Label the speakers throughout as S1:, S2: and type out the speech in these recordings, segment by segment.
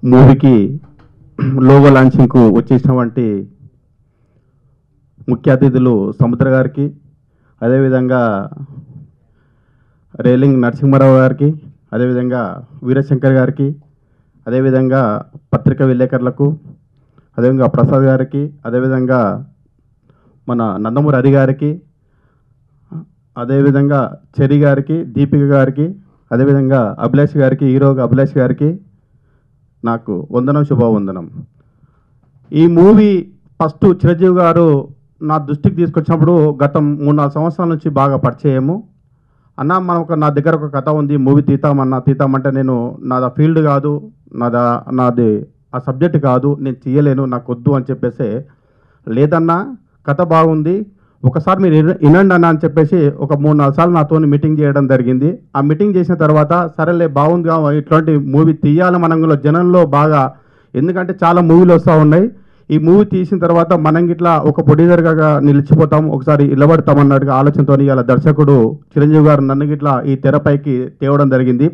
S1: మూవీకి లోగో లాంచింగ్కు వచ్చేసినటువంటి ముఖ్య అతిథులు సముద్ర గారికి, అదేవిధంగా రేలింగ్ నరసింహారావు గారికి, అదేవిధంగా వీరశంకర్ గారికి, అదేవిధంగా పత్రికా విలేకరులకు, అదేవిధంగా ప్రసాద్ గారికి, అదేవిధంగా మన నందమూరి హరి గారికి, అదేవిధంగా చెరి గారికి, దీపిక గారికి, అదేవిధంగా అభిలాష్ గారికి, హీరోగా అభిలాష్ గారికి నాకు వందనం, శుభవందనం. ఈ మూవీ ఫస్ట్ చిరంజీవి గారు నా దృష్టికి తీసుకొచ్చినప్పుడు గత 3-4 సంవత్సరాల నుంచి బాగా పరిచయము. అన్న నా దగ్గర ఒక కథ ఉంది, మూవీ తీతామంటే నేను నాది ఫీల్డ్ కాదు, నాది ఆ సబ్జెక్ట్ కాదు, నేను తీయలేను, నాకు వద్దు అని చెప్పేసి, లేదన్నా కథ బాగుంది, ఒకసారి మీరు వినండి అన్న అని చెప్పేసి ఒక 3-4 సార్లు నాతో మీటింగ్ చేయడం జరిగింది. ఆ మీటింగ్ చేసిన తర్వాత సరేలే బాగుందిగా, ఇట్లాంటి మూవీ తీయాలి మనంలో జనంలో బాగా, ఎందుకంటే చాలా మూవీలు వస్తూ ఉన్నాయి. ఈ మూవీ తీసిన తర్వాత మనం ఇట్లా ఒక ప్రొడ్యూసర్గా నిలిచిపోతాం, ఒకసారి నిలబడతామన్నట్టుగా ఆలోచనతో ఇలా దర్శకుడు చిరంజీవి గారు నన్ను ఇట్లా ఈ తెరపైకి తేవడం జరిగింది.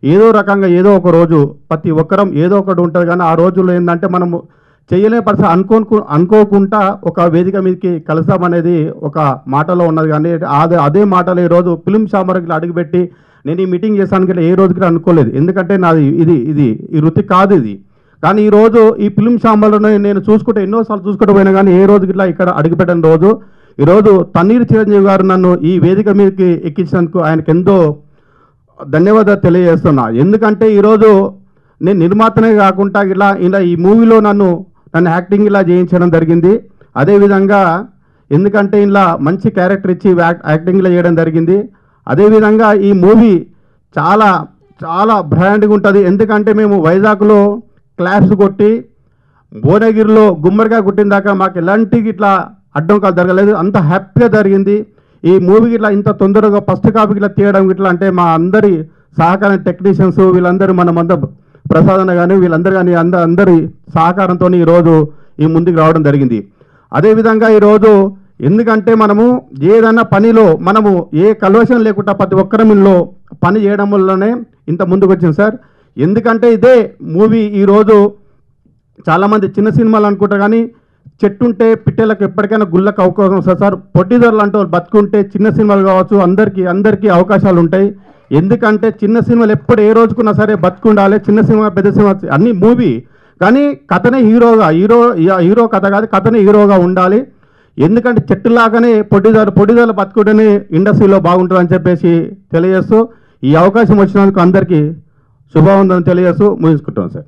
S1: ఏదో రకంగా ఏదో ఒక రోజు ప్రతి ఒక్కరం ఏదో ఒకటి ఉంటుంది, కానీ ఆ రోజుల్లో ఏంటంటే మనము చేయలేని పరిస్థితి అనుకోకుండా ఒక వేదిక మీదకి కలుస్తామనేది ఒక మాటలో ఉన్నది. కానీ అదే మాటలో ఈరోజు ఫిల్మ్ ఛాంబర్కి అడుగుపెట్టి నేను ఈ మీటింగ్ చేస్తానికి ఏ రోజుకి అనుకోలేదు, ఎందుకంటే నాది ఇది ఈ వృత్తి కాదు ఇది. కానీ ఈరోజు ఈ ఫిల్మ్ ఛాంబర్లో నేను ఎన్నోసార్లు చూసుకుంటూ పోయినా కానీ ఏ రోజుకి ఇట్లా ఇక్కడ అడుగుపెట్టిన రోజు ఈరోజు తన్నీరు చిరంజీవి గారు నన్ను ఈ వేదిక మీదకి ఎక్కించినందుకు ఆయనకు ఎంతో ధన్యవాదాలు తెలియజేస్తున్నా. ఎందుకంటే ఈరోజు నేను నిర్మాతనే కాకుండా ఇలా ఈ మూవీలో నన్ను యాక్టింగ్ ఇలా చేయించడం జరిగింది. అదేవిధంగా ఎందుకంటే ఇలా మంచి క్యారెక్టర్ ఇచ్చి యాక్టింగ్లో చేయడం జరిగింది. అదేవిధంగా ఈ మూవీ చాలా చాలా బ్రాండ్గా ఉంటుంది. ఎందుకంటే మేము వైజాగ్లో క్లాప్స్ కొట్టి భువనగిరిలో గుమ్మడిగా కొట్టిన దాకా మాకు ఎలాంటి ఇట్లా అడ్డంకాలు జరగలేదు, అంత హ్యాపీగా జరిగింది. ఈ మూవీకి ఇట్లా ఇంత తొందరగా ఫస్ట్ కాపీకి ఇట్లా తీయడం ఇట్లా అంటే మా అందరి సహకారం టెక్నీషియన్స్ వీళ్ళందరూ మనమంతా ప్రసాదన కానీ వీళ్ళందరూ కానీ అందరి సహకారంతో ఈరోజు ఈ ముందుకు రావడం జరిగింది. అదేవిధంగా ఈరోజు ఎందుకంటే మనము ఏదైనా పనిలో మనము ఏ కల్వశం లేకుండా ప్రతి ఒక్కరిలో పని చేయడం వల్లనే ఇంత ముందుకు వచ్చింది సార్. ఎందుకంటే ఇదే మూవీ ఈరోజు చాలామంది చిన్న సినిమాలు అనుకుంటారు, కానీ చెట్టుంటే పిట్టెలకు ఎప్పటికైనా గుళ్ళకు అవకాశం వస్తుంది సార్. ప్రొడ్యూసర్లు అంటూ బతుకుంటే చిన్న సినిమాలు కావచ్చు అందరికీ అవకాశాలు ఉంటాయి. ఎందుకంటే చిన్న సినిమాలు ఎప్పుడు ఏ రోజుకున్నా సరే బతుకుండాలి, చిన్న సినిమా పెద్ద సినిమా అన్ని మూవీ, కానీ కథనే హీరో కథ కాదు, కథనే హీరోగా ఉండాలి. ఎందుకంటే చెట్టులాగానే ప్రొడ్యూసర్లు బతుకుంటేనే ఇండస్ట్రీలో బాగుంటుందని చెప్పేసి తెలియజేస్తూ ఈ అవకాశం వచ్చినందుకు అందరికీ శుభవందనం తెలియజేస్తూ ముగించుకుంటాం సార్.